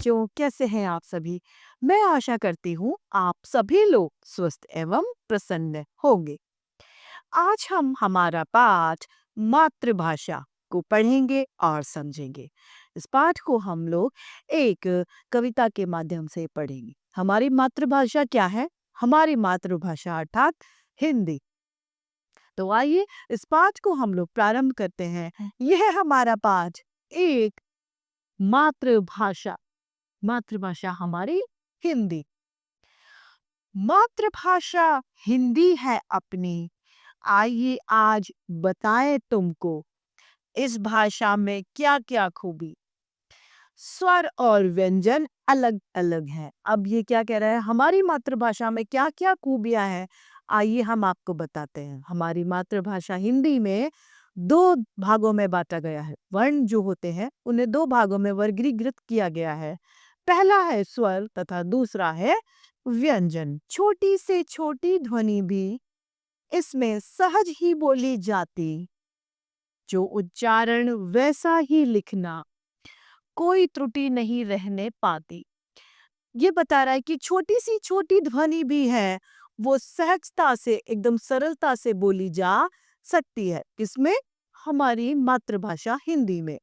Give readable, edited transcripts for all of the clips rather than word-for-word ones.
बच्चों, कैसे हैं आप सभी? मैं आशा करती हूँ आप सभी लोग स्वस्थ एवं प्रसन्न होंगे। आज हम हमारा पाठ मातृभाषा को पढ़ेंगे और समझेंगे। इस पाठ को हम लोग एक कविता के माध्यम से पढ़ेंगे। हमारी मातृभाषा क्या है? हमारी मातृभाषा अर्थात हिंदी। तो आइए इस पाठ को हम लोग प्रारंभ करते हैं। यह है हमारा पाठ, एक मातृभाषा। मातृभाषा हमारी हिंदी। मातृभाषा हिंदी है अपनी, आइए आज बताएं तुमको इस भाषा में क्या क्या खूबी। स्वर और व्यंजन अलग अलग हैं। अब ये क्या कह रहा है? हमारी मातृभाषा में क्या क्या खूबियां हैं, आइए हम आपको बताते हैं। हमारी मातृभाषा हिंदी में दो भागों में बांटा गया है। वर्ण जो होते हैं उन्हें दो भागों में वर्गीकृत किया गया है। पहला है स्वर तथा दूसरा है व्यंजन। छोटी से छोटी ध्वनि भी इसमें सहज ही बोली जाती, जो उच्चारण वैसा ही लिखना, कोई त्रुटि नहीं रहने पाती। ये बता रहा है कि छोटी सी छोटी ध्वनि भी है, वो सहजता से एकदम सरलता से बोली जा सकती है। किसमें? हमारी मातृभाषा हिंदी में।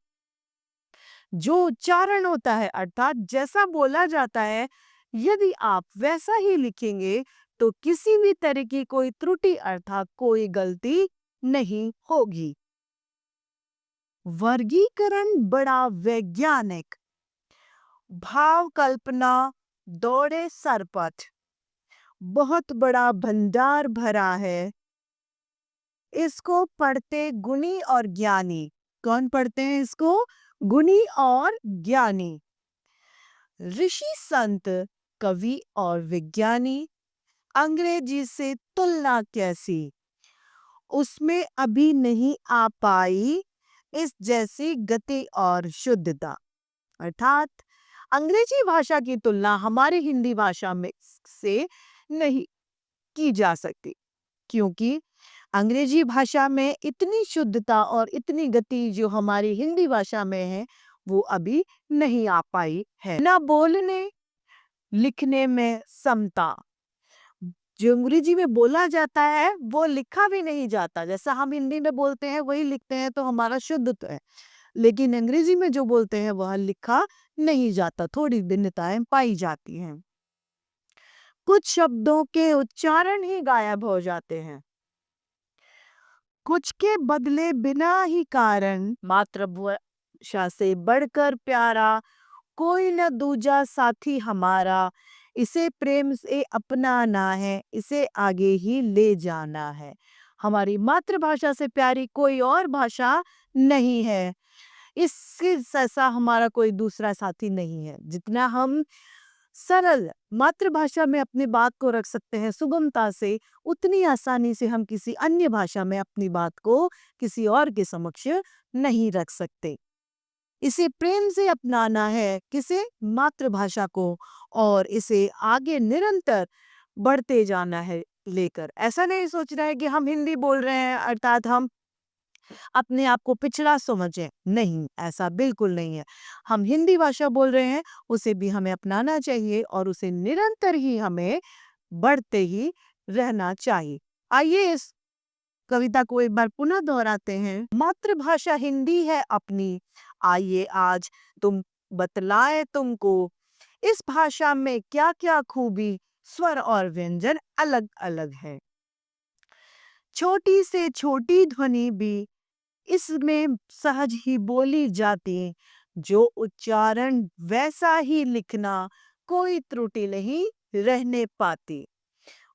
जो उच्चारण होता है अर्थात जैसा बोला जाता है, यदि आप वैसा ही लिखेंगे तो किसी भी तरह की कोई त्रुटि अर्थात कोई गलती नहीं होगी। वर्गीकरण बड़ा वैज्ञानिक, भाव कल्पना दौड़े सरपट, बहुत बड़ा भंडार भरा है, इसको पढ़ते गुणी और ज्ञानी। कौन पढ़ते हैं इसको? गुणी और ज्ञानी। ऋषि संत कवि और विज्ञानी, अंग्रेजी से तुलना कैसी, उसमें अभी नहीं आ पाई इस जैसी गति और शुद्धता। अर्थात अंग्रेजी भाषा की तुलना हमारे हिंदी भाषा में से नहीं की जा सकती, क्योंकि अंग्रेजी भाषा में इतनी शुद्धता और इतनी गति जो हमारी हिंदी भाषा में है, वो अभी नहीं आ पाई है। ना बोलने लिखने में समता, जो अंग्रेजी में बोला जाता है वो लिखा भी नहीं जाता। जैसा हम हिंदी में बोलते हैं वही लिखते हैं तो हमारा शुद्ध तो है, लेकिन अंग्रेजी में जो बोलते हैं वह लिखा नहीं जाता, थोड़ी भिन्नताएं पाई जाती हैं। कुछ शब्दों के उच्चारण ही गायब हो जाते हैं, कुछ के बदले बिना ही कारण। मातृभाषा से बढ़कर प्यारा कोई न दूजा साथी हमारा, इसे प्रेम से अपनाना है, इसे आगे ही ले जाना है। हमारी मातृभाषा से प्यारी कोई और भाषा नहीं है, इससे जैसा हमारा कोई दूसरा साथी नहीं है। जितना हम सरल मातृभाषा में अपनी बात को रख सकते हैं सुगमता से, उतनी आसानी से हम किसी अन्य भाषा में अपनी बात को किसी और के समक्ष नहीं रख सकते। इसे प्रेम से अपनाना है, किसे? मातृभाषा को, और इसे आगे निरंतर बढ़ते जाना है लेकर। ऐसा नहीं सोचना है कि हम हिंदी बोल रहे हैं अर्थात हम अपने आप को पिछड़ा समझें। नहीं, ऐसा बिल्कुल नहीं है। हम हिंदी भाषा बोल रहे हैं, उसे भी हमें अपनाना चाहिए और उसे निरंतर ही हमें बढ़ते ही रहना चाहिए। आइए इस कविता को एक बार पुनः दोहराते हैं। मातृभाषा हिंदी है अपनी, आइए आज तुम बतलाए तुमको इस भाषा में क्या क्या खूबी, स्वर और व्यंजन अलग अलग है। छोटी से छोटी ध्वनि भी इसमें सहज ही बोली जाती, जो उच्चारण वैसा ही लिखना, कोई त्रुटि नहीं रहने पाती।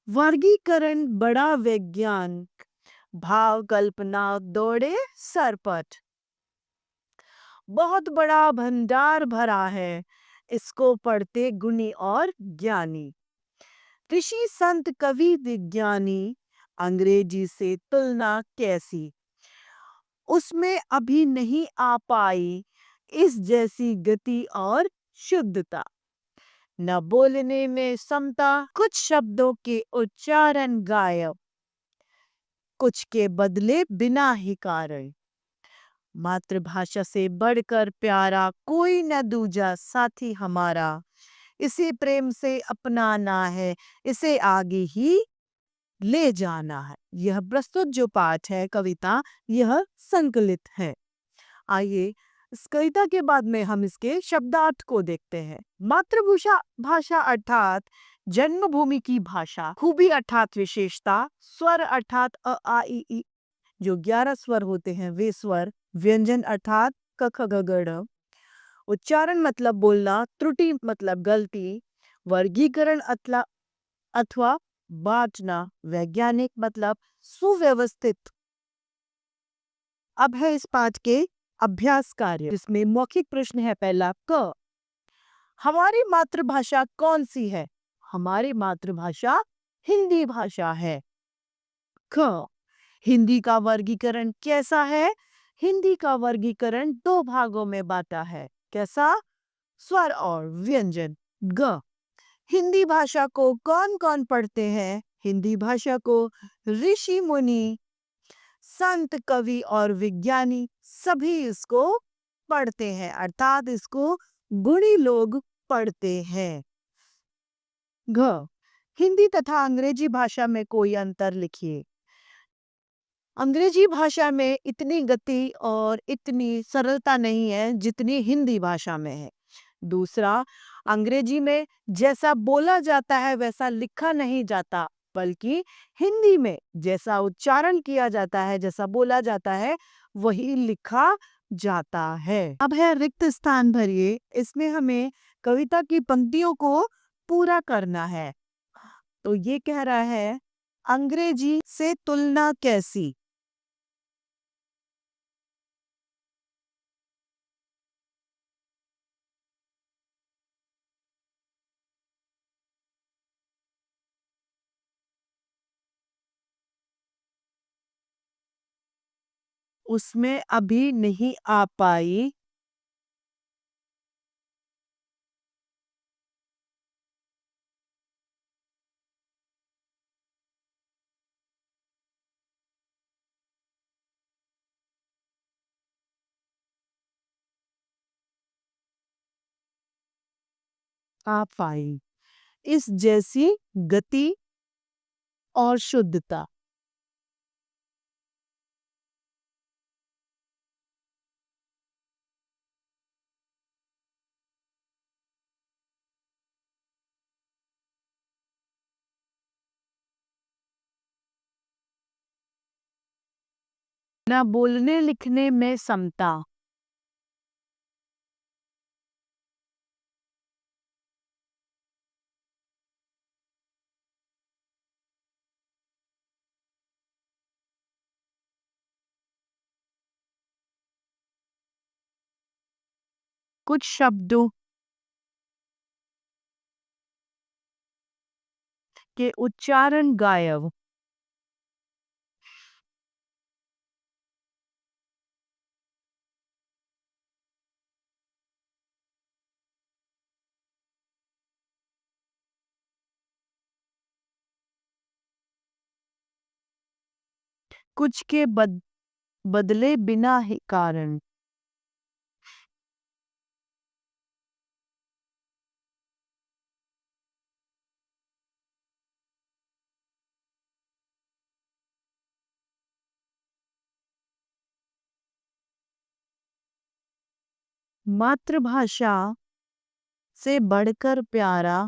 वर्गीकरण बड़ा विज्ञान, भाव कल्पना दौड़े सरपट, बहुत बड़ा भंडार भरा है, इसको पढ़ते गुणी और ज्ञानी। ऋषि संत कवि विज्ञानी, अंग्रेजी से तुलना कैसी, उसमें अभी नहीं आ पाई इस जैसी गति और शुद्धता। न बोलने में समता, कुछ शब्दों के उच्चारण गायब, कुछ के बदले बिना ही कारण। मातृभाषा से बढ़कर प्यारा कोई न दूजा साथी हमारा, इसे प्रेम से अपनाना है, इसे आगे ही ले जाना है। यह प्रस्तुत जो पाठ है कविता, यह संकलित है। आइए इस कविता के बाद में हम इसके शब्दार्थ को देखते हैं। मातृभाषा भाषा अर्थात जन्मभूमि की भाषा, खूबी अर्थात विशेषता, स्वर अर्थात अ आ इ ई जो 11 स्वर होते हैं वे स्वर, व्यंजन अर्थात क ख ग घ ङ, उच्चारण मतलब बोलना, त्रुटि मतलब गलती, वर्गीकरण अथवा बांटना, वैज्ञानिक मतलब सुव्यवस्थित। अब है इस पाठ के अभ्यास कार्य, जिसमें मौखिक प्रश्न है पहला क। हमारी मातृभाषा कौन सी है? हमारी मातृभाषा हिंदी भाषा है। ख। हिंदी का वर्गीकरण कैसा है? हिंदी का वर्गीकरण दो भागों में बांटा है। कैसा? स्वर और व्यंजन। ग। हिंदी भाषा को कौन कौन पढ़ते हैं? हिंदी भाषा को ऋषि मुनि, संत, कवि और विज्ञानी सभी इसको पढ़ते हैं, अर्थात इसको गुणी लोग पढ़ते हैं। घ। हिंदी तथा अंग्रेजी भाषा में कोई अंतर लिखिए। अंग्रेजी भाषा में इतनी गति और इतनी सरलता नहीं है जितनी हिंदी भाषा में है। दूसरा, अंग्रेजी में जैसा बोला जाता है वैसा लिखा नहीं जाता, बल्कि हिंदी में जैसा उच्चारण किया जाता है, जैसा बोला जाता है, वही लिखा जाता है। अब है रिक्त स्थान भरिए। इसमें हमें कविता की पंक्तियों को पूरा करना है। तो ये कह रहा है, अंग्रेजी से तुलना कैसी? उसमें अभी नहीं आ पाई। आ पाई इस जैसी गति और शुद्धता। न बोलने लिखने में समता। कुछ शब्दों के उच्चारण गायब। कुछ के बदले बिना ही कारण। मातृभाषा से बढ़कर प्यारा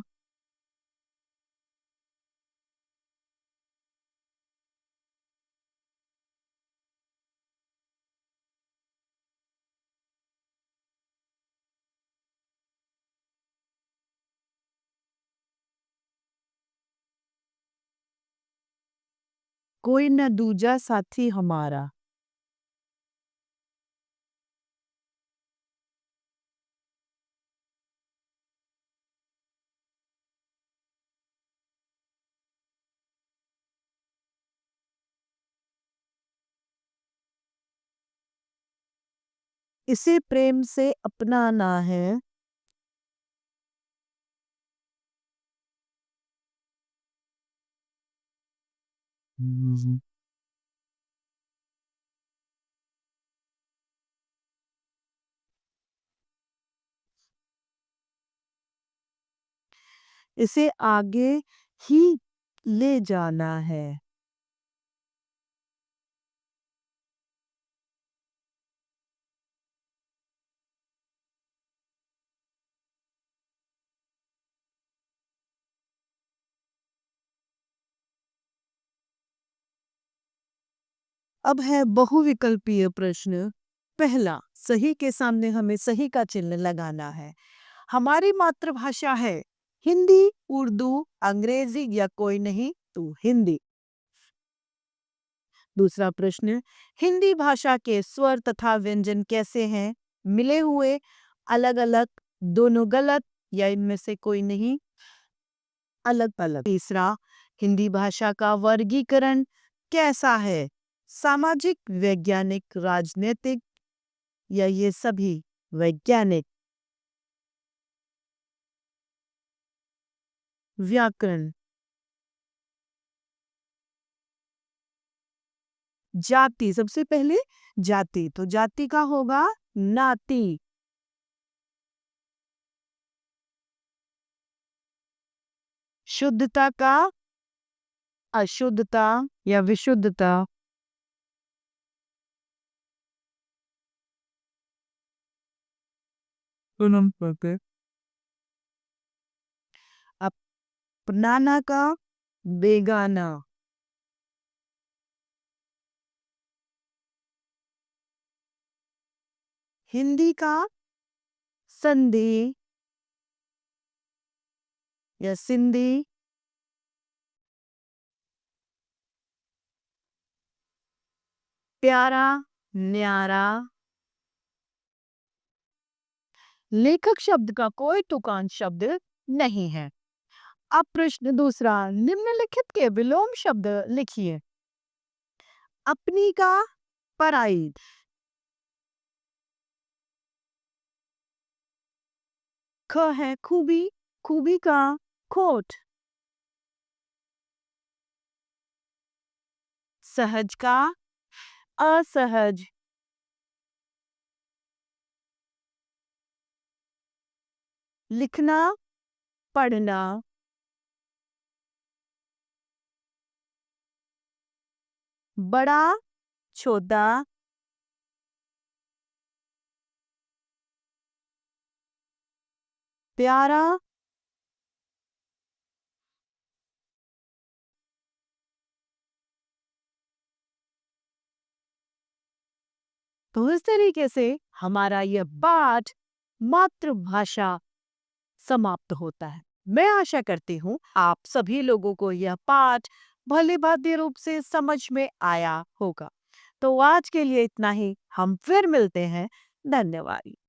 कोई न दूजा साथी हमारा। इसे प्रेम से अपनाना है। इसे आगे ही ले जाना है। अब है बहुविकल्पीय प्रश्न। पहला, सही के सामने हमें सही का चिन्ह लगाना है। हमारी मातृभाषा है हिंदी, उर्दू, अंग्रेजी या कोई नहीं तो हिंदी। दूसरा प्रश्न, हिंदी भाषा के स्वर तथा व्यंजन कैसे हैं? मिले हुए, अलग अलग, दोनों गलत या इनमें से कोई नहीं, अलग अलग। तीसरा, हिंदी भाषा का वर्गीकरण कैसा है? सामाजिक, वैज्ञानिक, राजनीतिक या ये सभी? वैज्ञानिक। व्याकरण। जाति, सबसे पहले जाति, तो जाति का होगा नाती। शुद्धता का अशुद्धता या विशुद्धता। अपनाना का बेगाना। हिंदी का संधि या सिंधी। प्यारा, न्यारा। लेखक शब्द का कोई तुकांत शब्द नहीं है। अब प्रश्न दूसरा, निम्नलिखित के विलोम शब्द लिखिए। अपनी का पराई। ख है खूबी, खूबी का खोट। सहज का असहज। लिखना, पढ़ना। बड़ा, छोटा। प्यारा, तो इस तरीके से हमारा यह पाठ मातृभाषा समाप्त होता है। मैं आशा करती हूँ आप सभी लोगों को यह पाठ भली भांति रूप से समझ में आया होगा। तो आज के लिए इतना ही, हम फिर मिलते हैं। धन्यवाद।